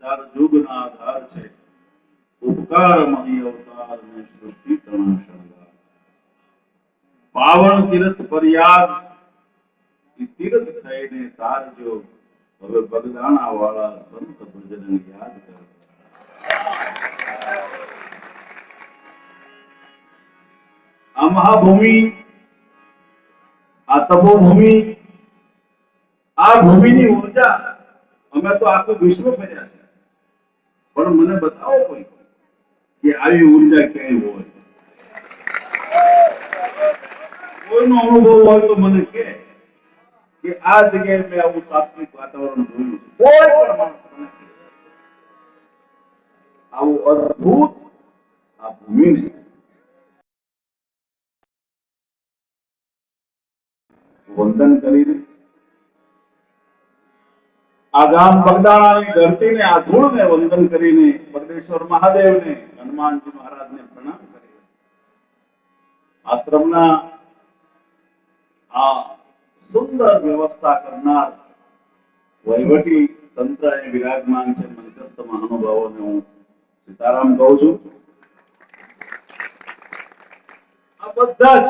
ચાર જુગના આધાર છે ઉપકાર મહી અવતાર ને સૃષ્ટિ તણા શણગાર પાવન તીર્થ ફરિયાદ તીર્થ થઈને તારજો હવે બગદાણા વાળા સંત ભજન યાદ કર આ મહાભૂમિ આ તપોભૂમિ આ ભૂમિની ઉર્જા અમે તો આખું વિશ્વ ફર્યા છે પણ મને બતાવો કોઈ કે આવી ઉર્જા ક્યાંય હોય કોઈનો અનુભવ હોય તો મને કે આ જગ્યાએ મેં આવું સાત્વિક વાતાવરણ જોયું છે કોઈ પણ માણસ મને આવું અદ્ભુત આ ભૂમિને વંદન કરીને આ ગામ બગદાણાની ધરતીને આ ધૂળને વંદન કરીને બગદેશ્વર મહાદેવને હનુમાનજી મહારાજને પ્રણામ કરી આશ્રમના આ સુંદર વ્યવસ્થા કરનાર વહીવટી તંત્ર એ વિરાજમાન છે મંચસ્થ મહાનુભાવોને હું સીતારામ કહું છું આ બધા જ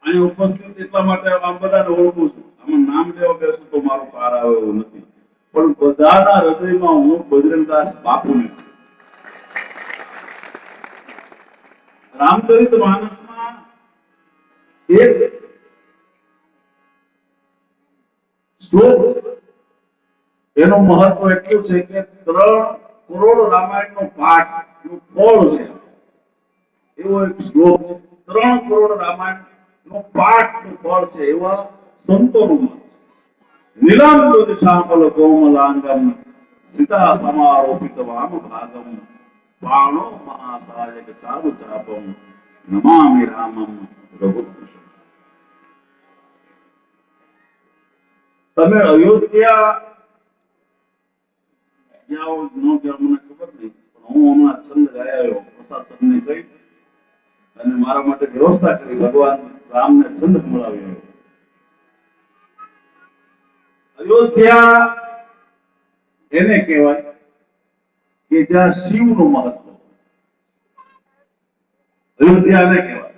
અહીં ઉપસ્થિત એટલા માટે આ બધાને ઓળખું છું આમાં નામ લેવા બેસું તો મારો પાર આવે એવું નથી પણ બધાના હૃદયમાં હું બજરંગદાસ બાપુને રામચરિત માનસમાં એક શ્લોક એનું મહત્વ એટલું છે કે 3 કરોડ રામાયણનો પાઠ નું ફળ છે એવો એક શ્લોક છે 3 કરોડ રામાયણ નો પાઠ નું ફળ છે એવા સંતોનું મત નીલાંબુજ શ્યામલ કોમલાંગમ સીતા સમારોપિત વામ ભાગમ બાણો મહાસાયક ચારુ ચાપમ નમામિ રામમ રઘુવંશ તમે અયોધ્યા જાઓ ન જાઓ મને ખબર નહીં પણ હું હમણાં છંદ ગાયો પ્રશાસનને કહી અને મારા માટે વ્યવસ્થા કરી ભગવાન રામને છંદ મળાવ્યો અયોધ્યા એને કહેવાય કે જ્યાં શિવનું મહત્વ અયોધ્યા એને કહેવાય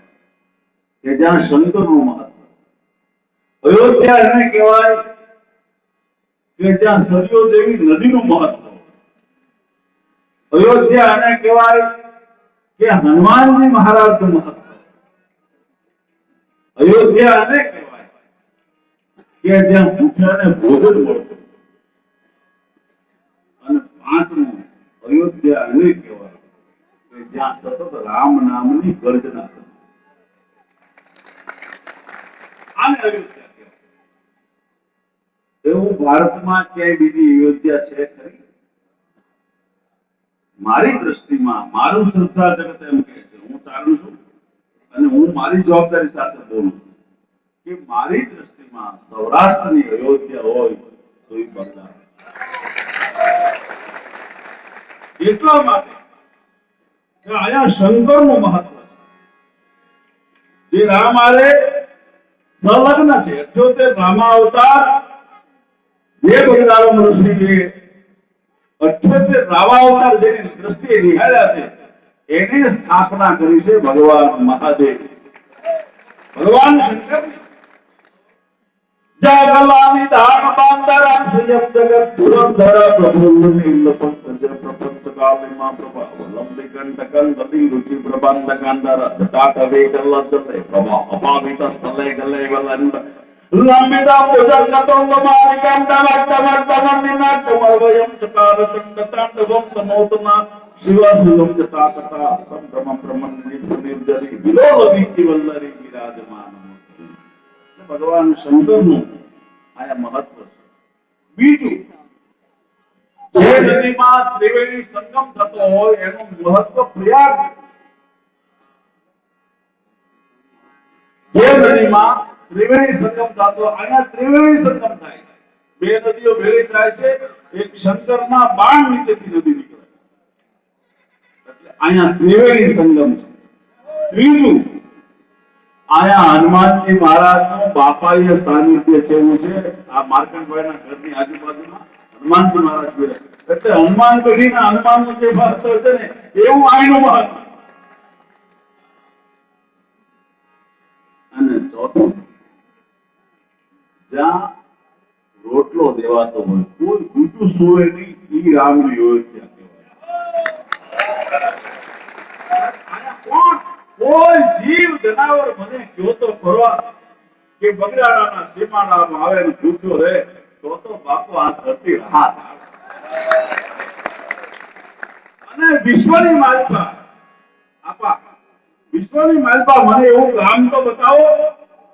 કે જ્યાં શંકરનું મહત્વ અયોધ્યા એને કહેવાય કે જ્યાં સરયો જેવી નદીનું મહત્વ અયોધ્યા એને કહેવાય કે હનુમાનજી મહારાજનું મહત્વ અયોધ્યા એને કહેવાય કે જ્યાં ભૂખ્યાને ભોજન મળતું અને પાંચમું અયોધ્યા એને કહેવાય કે જ્યાં સતત રામ નામની ગર્જના થતી આને અયોધ્યા કહેવાય એવું ભારતમાં ક્યાંય બીજી અયોધ્યા છે ખરી મારી દ્રષ્ટિમાં મારું શ્રદ્ધા જગત એમ કહે છે હું ચાલું છું અને હું મારી જવાબદારી સાથે બોલું છું કે મારી દ્રષ્ટિમાં સૌરાષ્ટ્રની અયોધ્યા હોય તો એ બગદાણા એટલા માટે કે અહીંયા શંકરનું મહત્વ છે જે રામ આરે સંલગ્ન છે 78 રામાવતાર જે બગદાણા ઋષિ છે 78 રામાવતાર જેની દ્રષ્ટિએ નિહાળ્યા છે એની સ્થાપના કરી છે ભગવાન મહાદેવ ભગવાન શંકર જાગલાની દાન બાંદરા સંયમ જગત પુરંદર પ્રભુ નીલ પંકજ પ્રપંચ કાલિમા પ્રભાવ લંબી કંટકન દલી રુચિ પ્રબંધ કાંદર જટાટ વેગ લજ્જતે પ્રભા અપાવિત સ્થલે ગલે વલંડ લંબિદા પુજર કતોંગ માલિકમ દવટ્ટવટ્ટવમ નિનાટ્ટમર્વયમ ચકાર ચંડ તાંડવમ તનોતના શિવાસુલમ જટાકટા સંભ્રમ બ્રહ્મણ નિર્જરી વિલોલ વીચી વલ્લરી વિરાજમાન ભગવાન શંકરનું આયા મહત્વ છે બીજું જે નદીમાં ત્રિવેણી સંગમ થતો હોય એનું મહત્વ પ્રયાગ જે નદીમાં ત્રિવેણી સંગમ થતો અહીંયા ત્રિવેણી સંગમ થાય છે બે નદીઓ ભેળી થાય છે એક શંકરના બાણ નીચેથી નદી નીકળે એટલે અહીંયા ત્રિવેણી સંગમ છે ત્રીજું આયા હનુમાનજી મહારાજનું બાપાઈએ સાનિધ્ય છે એવું છે આ માર્કંડભાઈના ઘરની આજુબાજુમાં હનુમાનજી મહારાજ બોલ્યા. એટલે હનુમાન ગઢીના હનુમાનનું જે મહત્વ છે ને એવું આનું મહત્વ. અને ચોથું, જ્યાં રોટલો દેવાતો હોય કોઈ ગુટું સોય નહીં, ઈ રામની યોજના કહેવાય. કોઈ જીવ જનાવર મને કયો તો ખરો કે બગડાડાના સીમાડામાં આવે ને ભૂખ્યો રહે તો બાપુ આ ધરતી રાહત. અને વિશ્વની માલિકા આપા, વિશ્વની માલિકા મને એવું ગામ તો બતાવો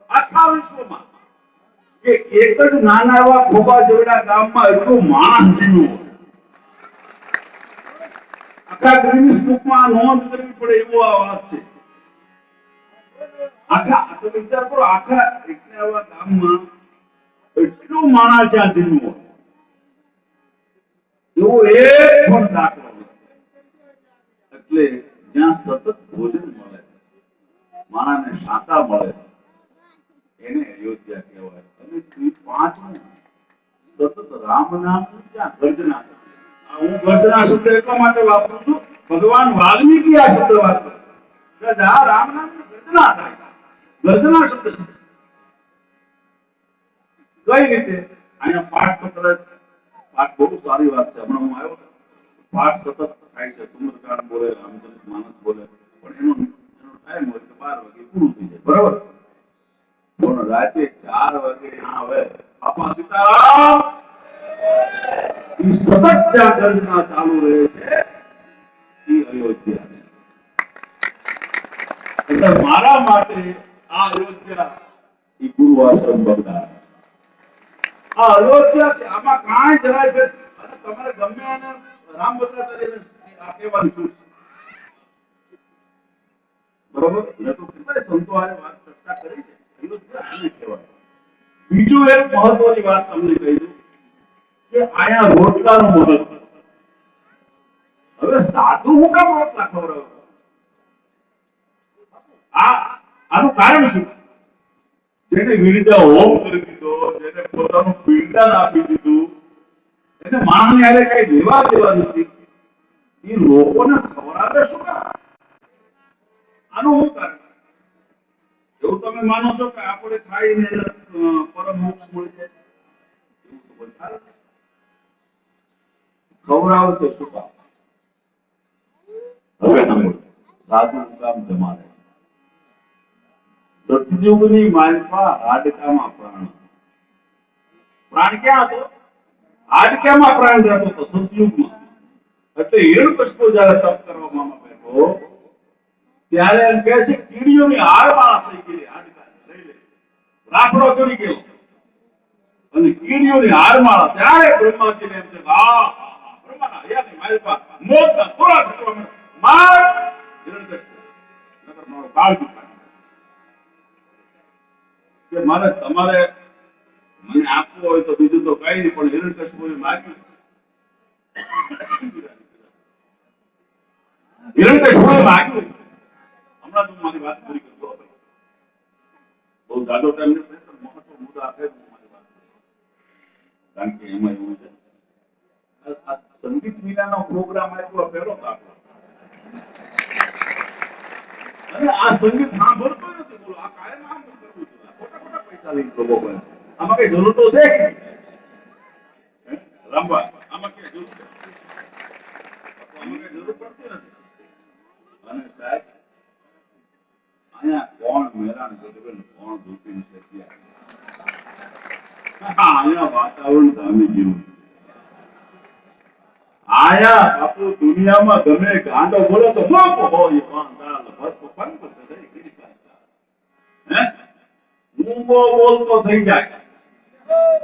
આખા વિશ્વમાં કે એક જ નાના એવા ખોબા જેવડા ગામમાં એટલું માણસ જીવ્યું. આખા ગ્રીનિસ બુકમાં નોંધ કરવી પડે એવો આ વાત છે. આખા તો વિચાર કરો, આખા એટલા એવા ગામમાં એટલું માણસ જ્યાં જીવ્યું એવો એક પણ દાખલો નથી. એટલે જ્યાં સતત ભોજન મળે, માણસને શાંતા મળે, એને અયોધ્યા કહેવાય. અને પાંચમું, સતત રામ નામ ત્યાં ગર્જના. હું ગર્જના શબ્દ એટલા માટે વાપરું છું, ભગવાન વાલ્મીકી આ શબ્દ વાપરે છે. રામ નામ ગર્જના થાય. ગર્જના શબ્દ છે. કઈ રીતે? અહીંયા પાઠ તો કદાચ પાઠ બહુ સારી વાત છે. હમણાં હું આવ્યો પાઠ સતત થાય છે. સુંદરકાંડ બોલે, રામચરિત માનસ બોલે, પણ એનો ટાઈમ હોય કે 12 વાગે પૂરું થઈ જાય, બરાબર? પણ રાતે 4 વાગે આવે આપા સીતારામ સતત ત્યાં ગર્જના ચાલુ રહે છે. એ અયોધ્યા છે. એટલે મારા માટે આ અયોધ્યા એ ગુરુ આશ્રમ બગદાણા. આ અયોધ્યા છે. આમાં કાંઈ જરાય ભેદ. અને તમારે ગમે એને રામભદ્રા કરીને આ કહેવાની છૂટ છે, બરોબર? મેં તો કેટલાય સંતો આ વાત ચર્ચા કરી છે. અયોધ્યા આને કહેવાય. બીજું એક મહત્વની વાત તમને કહી દઉં કે આયા રોટલાનું મહત્વ. હવે સાધુ હું કામ રોટલા ખવડાવે? આનું કારણ શું? જેને વિરજા હોમ કરી દીધો, જેને પોતાનું પિંડદાન આપી દીધું, એને માણસને હારે કઈ લેવા દેવા નથી, એ લોકોને ખવડાવે શું કામ? આનું શું કારણ? એવું તમે માનો છો કે આપણે ખાઈને પરમ મોક્ષ મળી જાય? એવું તો કોઈ કારણ નથી. ખવડાવે તો શું કામ? હવે સાંભળો, સાધુ કામ જમાડે. સતયુગની માલપા હાડકામાં પ્રાણ. પ્રાણ ક્યાં હતો? હાડકામાં પ્રાણ રહેતો હતો સતયુગમાં. એટલે હિરણ્યકશિપુ જ્યારે તપ કરવામાં બેઠો ત્યારે એમ કહે છે કીડીઓની હારમાળા થઈ ગઈ. હાડકા લઈ લે, રાખડો ચડી ગયો અને કીડીઓની હારમાળા. ત્યારે બ્રહ્માજીને એમ છે બ્રહ્માના હૈયાની માલપા મોતના તોરા છટવા માર હિરણ્યકશિપુ, નકર મારો કાળ દુખાય. કે મારે તમારે મને આપવું હોય તો બીજું તો કઈ નહીં, પણ હિરણ્યકશિપુએ માગ્યું. હિરણ્યકશિપુએ માગ્યું. હમણાં તું મારી વાત પૂરી કરજો. બહુ જાડો ટાઈમ નથી, મહત્વ મુદ્દા આપે મારી વાત. કારણ કે એમાં એવું છે, આ સંગીત વિનાનો પ્રોગ્રામ આવ્યો પહેલો દાખલો. અને આ સંગીત સાંભળતો નથી. બોલો, આ કાયમ આમ કરવું જોઈએ. ખોટા ખોટા પૈસા લઈને લોકો પાસે આમાં કઈ જરૂર તો છે રમવા? આમાં કઈ જરૂર છે? આમાં કઈ જરૂર પડતી નથી. અને સાહેબ અહીંયા કોણ મેરાણ ગઢવેલ, કોણ દુખી છે? અહીંયા વાતાવરણ જામી ગયું. આયા બાપુ દુનિયામાં ગમે ગાંડો બોલો તો મોકો હોય વાંધાલ ભસ્મ પંખ થઈ ગઈ. હે મૂંગો બોલતો થઈ જાય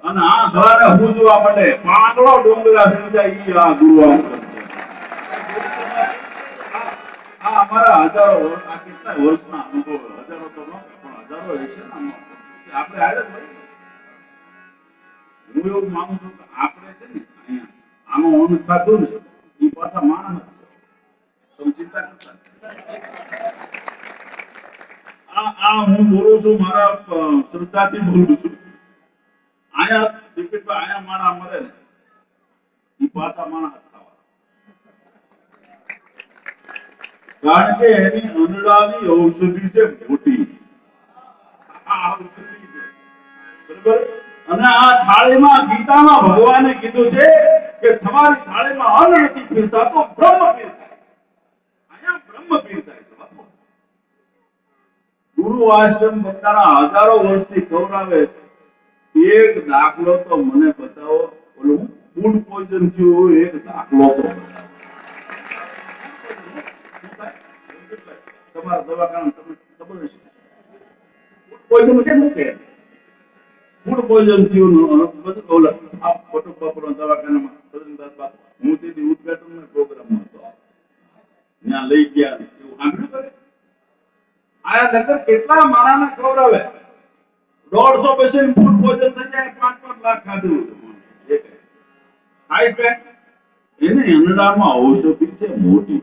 અને આ ધરાને પૂજવા માટે પાંગળો ડોંગરા થઈ જાય. ઈ આ ગુરુ આશ્રમ છે. આ અમારા હજારો આ કેટલા વર્ષના અનુભવ, હજારો તો ન પણ હજારો હશે ને આપણે હારે જ હોય. હું એવું માનું છું કે આપણે છે ને અહીંયા આમાં ઓન ખાધું ને એ પાછા માણસ છે. તમે ચિંતા કરતા હું બોલું છું મારા શ્રદ્ધાથી બોલું છું. અહીંયા ટિકિટ અહીંયા માણા મળે ને પાછા માણસ ખાવા, કારણ કે એની અંદડાની ઔષધિ છે મોટી. આ ઔષધિ છે. બરોબર. અને આ થાળીમાં ગીતામાં ભગવાને કીધું છે કે તમારી થાળીમાં અન્ન નથી પીરસાતો, બ્રહ્મ પીરસાય. અહીંયા બ્રહ્મ પીરસાય છે બાપુ. ગુરુ આશ્રમ પોતાના હજારો વર્ષથી ખવડાવે. એક દાખલો તો મને બતાવો. ઓલું ફૂડ પોઈઝન થયું હોય એક દાખલો તો તમારા દવાખાના તમને ખબર હશે. પોઈઝન કેમ કે ફૂડ પોઈઝન થયું બધું ઓલા આ ફોટો બાપરો દવાખાનામાં હું તેથી ઉદઘાટનના પ્રોગ્રામમાં હતો. ત્યાં લઈ ગયા એવું સાંભળ્યું કરે. આયા નગર કેટલા માણસને ખવડાવે. 150 પેશન્ટ ફૂડ પોઈઝન થઈ જાય, 5-5 લાખ ખાધું છે. આઈસ બેન એની અંદડામાં ઔષધિ છે મોટી.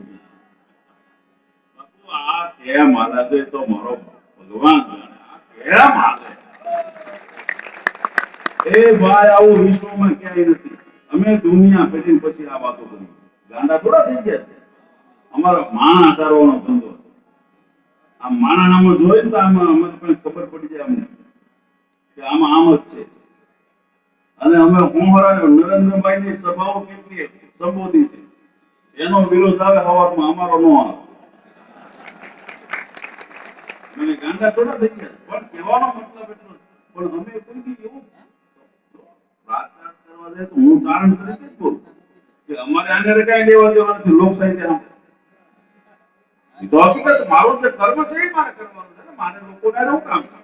બાપુ આ કેમ હાલે છે તો મારો ભગવાન જાણે. આ કેમ હાલે? એ ભાઈ આવું વિશ્વમાં ક્યાંય નથી. અમે દુનિયા ફેરીને પછી આ વાતો કરી. ગાંડા થોડા થઈ ગયા છે. અમારો માણસ સારવાનો ધંધો. આ માણસનામાં જોઈએ ને તો આમાં અમને પણ ખબર પડી જાય અમને કે આમાં આમ જ છે. અને અમે નરેન્દ્રભાઈ ની સભાઓ કેટલી સંબોધી છે. એનો વિરોધ આવે સવારમાં, અમારો નો આવે. અમે ગાંડા થોડા થઈ ગયા. પણ કહેવાનો મતલબ એટલો પણ અમે કોઈ બી એવું વાત કરવા જાય તો હું કારણ તરીકે જ બોલું કે અમારે આને કઈ લેવા દેવા નથી. લોક સાહિત્ય તો હકીકત મારું જે કર્મ છે એ મારે કરવાનું છે ને. મારે લોકોને શું કામ છે?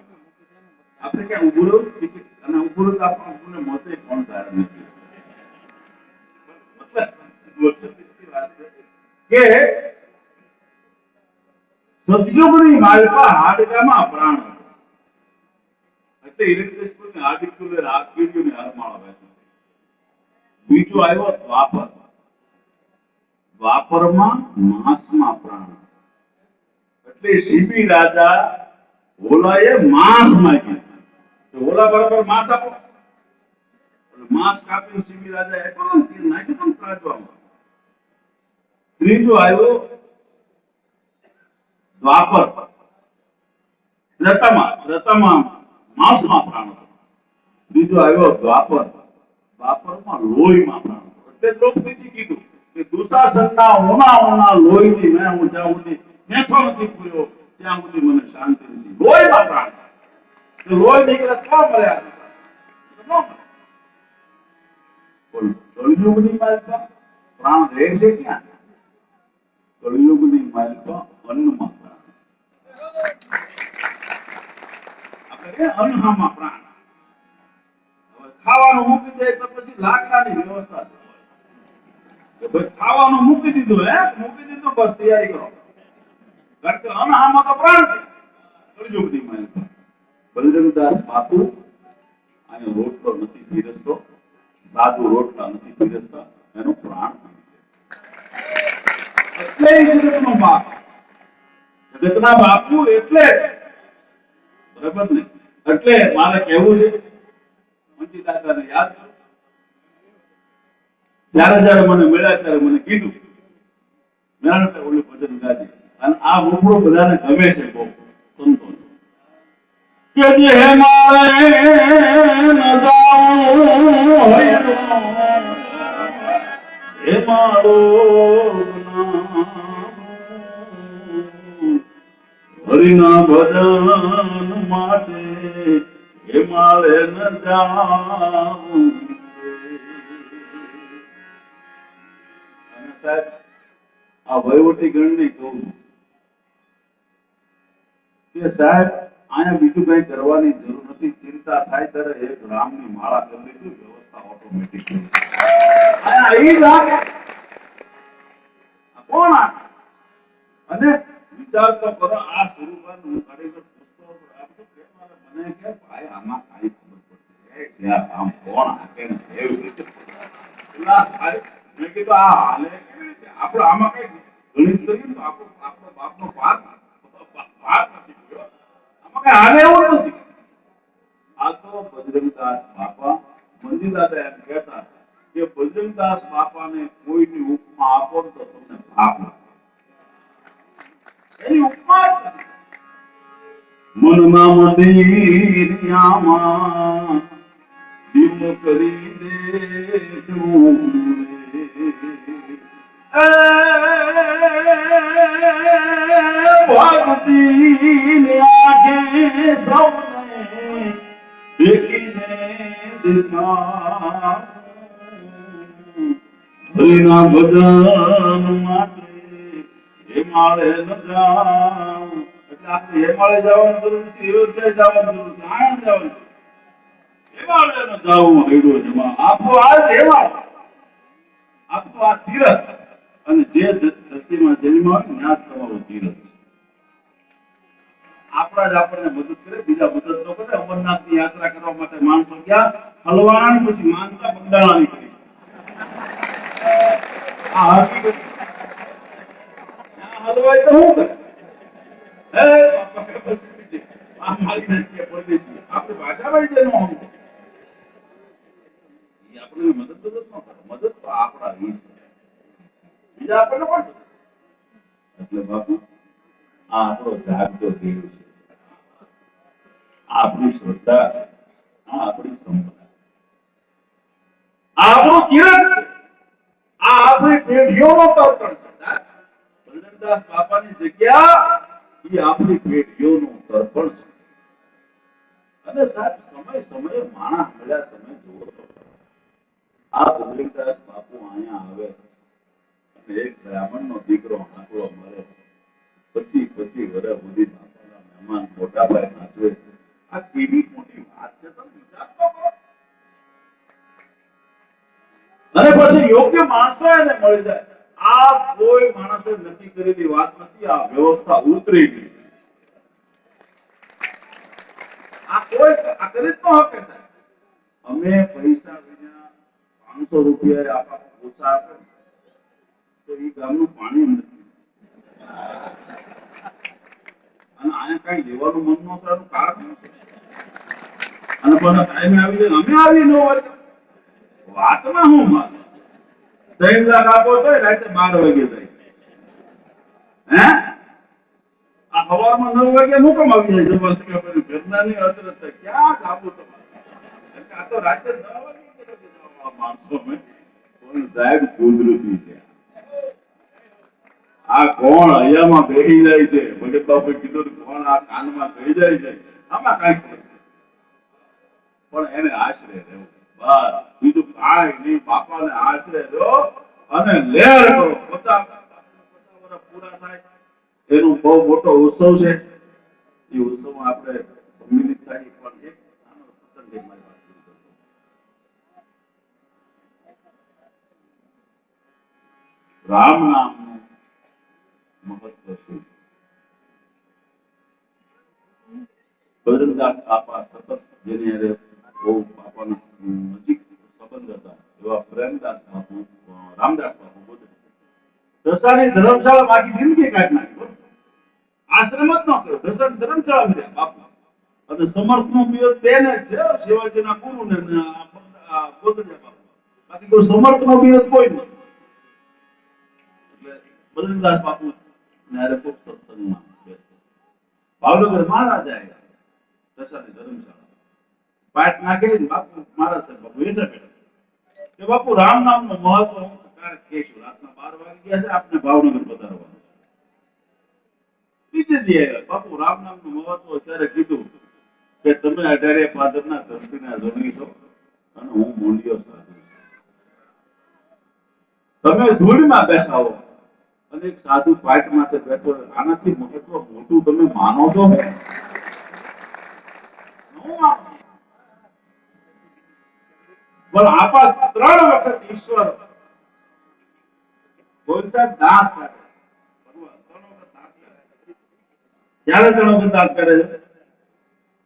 આપણે ક્યાં ઉભું રહ્યું ટિકિટ અને ઉભું રહ્યું તો આપણને મતે કોણ સારા નથી. કે સતયુગની માલપા હાડકામાં પ્રાણ હતો. એટલે હિરણ્યકશિપુની હાડકીઓને હાડકીઓને હારમાળા વહેતી. બીજો આવ્યો દ્વાપર. દ્વાપરમાં માંસમાં પ્રાણ. એટલે શિબી રાજા હોલાએ માંસ માંગ્યું. હોલા બરાબર માંસ આપો. માંસ કાપીને શિબી રાજા આપ્યો ને નાખ્યું ને ત્રાજવામાં. ત્રીજો આવ્યો દ્વાપર. ત્રેતામાં માંસમાં પ્રાણ હતો. બીજો આવ્યો દ્વાપર. દ્વાપરમાં લોહીમાં પ્રાણ હતો. એટલે દ્રૌપદીજી કીધું કે દુશાસનના ઊના લોહીથી મેં હું જ્યાં સુધી મેથો નથી પૂર્યો ત્યાં સુધી મને શાંતિ નથી. લોહીમાં પ્રાણ છે. લોહી નીકળે તો મળ્યા. કળિયુગની માલિકા પ્રાણ રહે છે ક્યાં? કળિયુગની માલિકા અન્નમાં પ્રાણ છે. અન્નમાં પ્રાણ. ખાવાનું મૂકી દે તો પછી લાકડાની વ્યવસ્થા હોય. ખાવાનું મૂકી દીધું મૂકી દીધું બસ તૈયારી કરો. કારણ કે અન્નમાં તો પ્રાણ છે. કળિયુગની માલિકા બલદેવદાસ બાપુ અહીંયા રોટલો નથી પીરસતો. સાધુ રોટલા નથી પીરસતા. એનો પ્રાણ એટલે જગતનો બાપ. જગતના બાપુ એટલે જ બરાબર ને. એટલે મારે કહેવું છે મંજી દાદાને યાદ કરો. જ્યારે જ્યારે મને મળ્યા ત્યારે મને કીધું મેં ઓલું ભજન ગાજે. અને આ મુખડો બધાને ગમે છે બહુ સંતો કે જે મારે ન જાવું હોય હે મારો હરિના ભજન માટે હે મારે ન જાવું. સાહેબ આ વહીવટી ગણને કહું કે સાહેબ અહીંયા બીજું કઈ કરવાની જરૂર નથી. ચિંતા થાય ત્યારે એક રામની માળા કરી લીધી, વ્યવસ્થા ઓટોમેટિક. કોણ અને વિચાર તો કરો. આ સ્વરૂપ હું ખરેખર પૂછતો મને કે ભાઈ આમાં કઈ ખબર પડતી આમ કોણ હાકે ને એવી રીતે મેં કીધું આ હાલે કેવી રીતે આપણે આમાં કઈ ગણિત કરીએ તો આપણો બાપનો પાક નથી ગયો. આમાં કઈ હાલે એવું નથી. આ તો બજરંગદાસ બાપા મંજી દાદા એમ કહેતા કે બજરંગદાસ બાપાને કોઈની ઉપમા આપો તો તમને ભાગ લાગે. એની ઉપમા જ નથી. મનના મંદિરિયામાં દીવો કરી દેજો ભક્તિ આગે સૌને દેખીને દેખા હરિના ભજન માટે હિમાલય ન જાઉં. એટલે આપણે હિમાલય જવાનું જરૂર નથી, અયોધ્યા જવાનું જરૂર નથી, આણંદ જવાનું જરૂર. હિમાલય ન જાવું હેડો જમા આપણું આ હિમાલય, આપણું આ તીરથ. અને જે ધરતીમાં જન્મ હોય ત્યાં જ તમારું તીરથ છે. આપણા જ આપણને મદદ કરે, બીજા મદદ ન કરે. અમરનાથની યાત્રા કરવા માટે માણસો ગયા હલવાણ, પછી માનતા બંધાણાની કરી. આ હકીકત હલવાય તો શું કરે? આપણી ભાષામાં જેનો આપણને મદદ ન કરે. મદદ તો આપણા ઈ છે, બીજા આપણને કોણ? એટલે બાપુ આ આપણો જાગતો દેવ છે, આ આપણી શ્રદ્ધા છે, આ આપણી સંપદા, આ આપણું કિરણ છે, આ આપણી પેઢીઓનો તર્પણ છે. બજરંગદાસ બાપાની જગ્યા એ આપણી પેઢીઓનું તર્પણ છે. અને સાહેબ સમય સમયે માણસ મળ્યા તમે જુઓ છો. આ બજરંગદાસ બાપુ અહીંયા આવે અને એક બ્રાહ્મણનો દીકરો આંકડો મારે 25 વર્ષ સુધી બાપાના મહેમાન મોટા ભાઈ નાચવે. આ કેવી મોટી વાત છે, તમે વિચાર તો કરો. અને પછી યોગ્ય માણસો એને મળી જાય. આ કોઈ માણસે નક્કી કરેલી વાત નથી, આ વ્યવસ્થા ઉતરેલી છે. આ કોઈ આ કરી જ ન શકે સાહેબ. અમે પૈસા વિના 500 રૂપિયા આપા ઓછા આપે તો એ ગામનું પાણી નથી. અને અહીંયા કઈ લેવાનું મન ન થાય કારણ નથી. અને બધા ટાઈમે આવી જાય અમે આવી ન હોય વાતમાં હું માન 3 લાખ આપો તો રાતે 12 વાગે જાય. હે આ સવારમાં 9 વાગે મુકમ આવી જાય. જબરદસ્તી ઘરનાની અસરત થાય ક્યાં જાવું તમારે? આ તો રાતે 9 વાગે માણસો મેં કોઈ સાહેબ કુદરતી છે. આ કોણ અહીંયામાં બેહી જાય છે? ભગત બાપુ કીધું કોણ આ કાનમાં બેહી જાય છે? આમાં કઈ ખબર પણ એને આશરે રહેવું બસ, બીજું કાંઈ નહીં. બાપાને આશરે રહ્યો અને લહેર કરો. 50 વર્ષ પૂરા થાય એનો બહુ મોટો ઉત્સવ છે. એ ઉત્સવમાં આપણે સંમિલિત થાય. પણ એક નાનો પ્રસંગ મારી વાત કરતો. રામ નામનું મહત્વ શું? બજરંગદાસ બાપા સતત જેની હારે બહુ બાપાના નજીક સંબંધ હતા એવા પ્રેમદાસ બાપુ, રામદાસ બાપુ બોલે દશાની ધર્મશાળા આખી જિંદગી કાઢી નાખી. આશ્રમ જ ન કર્યો, દશાની ધર્મશાળા મળ્યા બાપુ. અને સમર્થ નો બિરુદ બેન જ છે, શિવાજીના ગુરુ ને ગોદડિયા બાપુ. બાકી કોઈ સમર્થ નો બિરુદ કોઈ નથી. એટલે બજરંગદાસ બાપુ ને હારે ખૂબ સત્સંગમાં બેસતા. ભાવનગર મહારાજ આવ્યા દશાની ધર્મશાળા પાટ નાખેલી. બાપુ મહારાજ સાહેબ બાપુ બેઠા કે બાપુ રામ નામનું મહત્વ હું ક્યારેક કહીશું. રાતના 12 વાગી ગયા છે, આપને ભાવનગર પધારવાનું. બીજે દી આવ્યા બાપુ રામ નામનું મહત્વ ત્યારે કીધું કે તમે 18 પાદરના દર્શીના જણી છો અને હું મોંડિયો સાધુ. તમે ધૂળમાં બેઠા હો અને એક સાધુ પાટ માથે બેઠો. આનાથી મહત્વ મોટું તમે માનો છો? પણ આપા 3 વખત ઈશ્વર બોલતા દાંત કાઢે. ક્યારે 3 વખત દાંત કાઢે છે?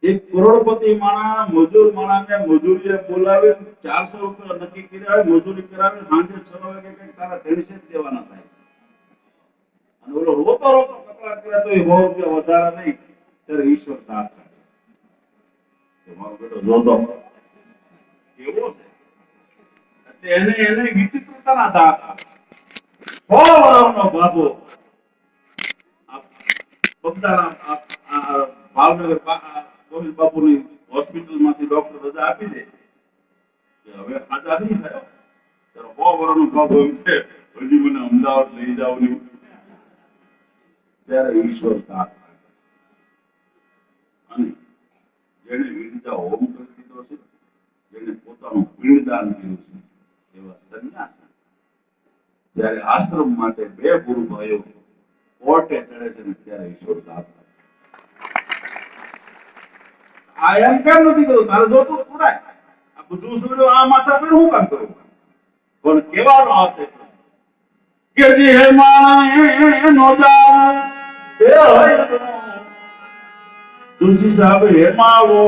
એક કરોડપતિ માણા મજૂર માણાને મજૂરીએ બોલાવી 400 રૂપિયા નક્કી કર્યા મજૂરી કરાવી સાંજે 6 વાગે કઈ તારા ધણસે દેવાના થાય છે. અને ઓલો રોતો રોતો કપડા કર્યા તો એ 100 રૂપિયા વધારે નહીં. ત્યારે ઈશ્વર દાંત કાઢે. તમારો બેટો જોતો કેવો છે? એને વિચિત્રતાના હતા. 100 વર્ષનો બાબો ભાવનગર ગોવિંદ બાપુની હોસ્પિટલમાંથી ડોક્ટર રજા આપી દે કે હવે ખાધા નહીં થયો ત્યારે 100 વર્ષનો બાબો એમ છે હજી મને અમદાવાદ લઈ જાવ નહીં. ત્યારે ઈશ્વર સાથ આપે. અને જેને વિદ્યા હોમ કરી દીધો છે, જેને પોતાનું પિંડદાન કર્યું છે, એવા સંન્યાસી જ્યારે આશ્રમ માટે 2 ગુરુ ભાઈઓ કોર્ટે ચડે છે ને ત્યારે ઈશ્વર સાથ આપે. આ એમ કેમ નથી કહ્યું તારે જોતું પુરાય આ બધું છોડ્યું આ માથા પર હું કામ કરું પણ કેવાનો આવશે કે જે હે માણે નો જાન એ હોય તુલસી સાહેબ હે માવો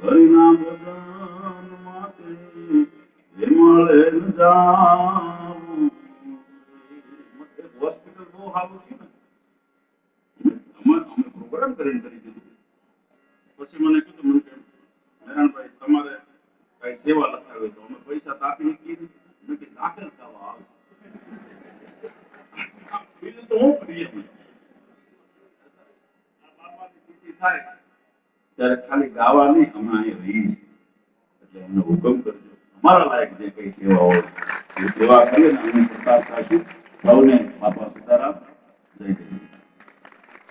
હરિનામ ભજન માટે હે મળે ન જાવ. હોસ્પિટલ બહુ સારું છે ને અમે પ્રોગ્રામ કરી દીધું. પછી મને કીધું મને કે નારાયણભાઈ તમારે કઈ સેવા લખાવી તો અમે પૈસા તો આપી કીધી મેં કે દાખલ થવા આવે બીજું તો હું કરીએ બાપાની સ્થિતિ થાય ત્યારે ખાલી ગાવા નહીં અમે અહીં રહીએ છીએ એટલે અમને હુકમ કરજો અમારા લાયક જે કઈ સેવા હોય એ સેવા કરીએ ને અમે કરતા થશું. સૌને બાપા સીતારામ જય જય.